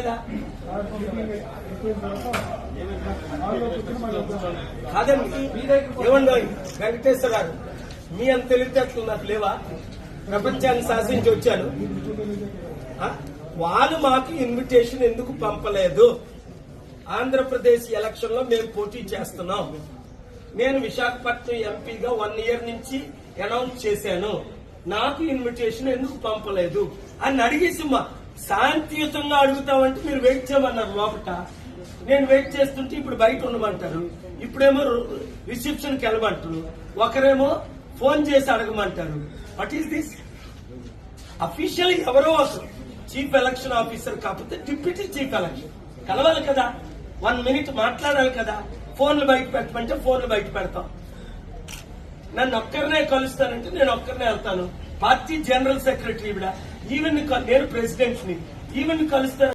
లేదా? కాదండి, ఏమండో వెంకటేశ్వర గారు, మీ అంత తెలివితేటలు నాకు లేవా? ప్రపంచాన్ని శాసించి వచ్చాను. వాళ్ళు మాకు ఇన్విటేషన్ ఎందుకు పంపలేదు? ఆంధ్రప్రదేశ్ ఎలక్షన్ లో మేము పోటీ చేస్తున్నాం. నేను విశాఖపట్నం ఎంపీగా 1 year నుంచి అనౌన్స్ చేశాను. నాకు ఇన్విటేషన్ ఎందుకు పంపలేదు అని అడిగేసి శాంతియుతంగా అడుగుతామంటే మీరు వెయిట్ చేయమన్నారు లోపట. నేను వెయిట్ చేస్తుంటే ఇప్పుడు బయట ఉండమంటారు, ఇప్పుడేమో రిసెప్షన్ కి వెళ్ళమంటారు, ఒకరేమో ఫోన్ చేసి అడగమంటారు. What is this? అఫీషియల్ ఎవరో అసలు చీఫ్ ఎలక్షన్ ఆఫీసర్ కాకపోతే డిప్యూటీ చీఫ్ ఎలక్షన్ కలవాలి కదా, 1 minute మాట్లాడాలి కదా. ఫోన్లు బయట పెట్టమంటే ఫోన్లు బయట పెడతాం. నన్ను ఒక్కరినే కలుస్తానంటే నేను ఒక్కరినే వెళ్తాను. పార్టీ జనరల్ సెక్రటరీ ఈవెన్ నేను ప్రెసిడెంట్ ని ఈవెన్ కలుస్తాను.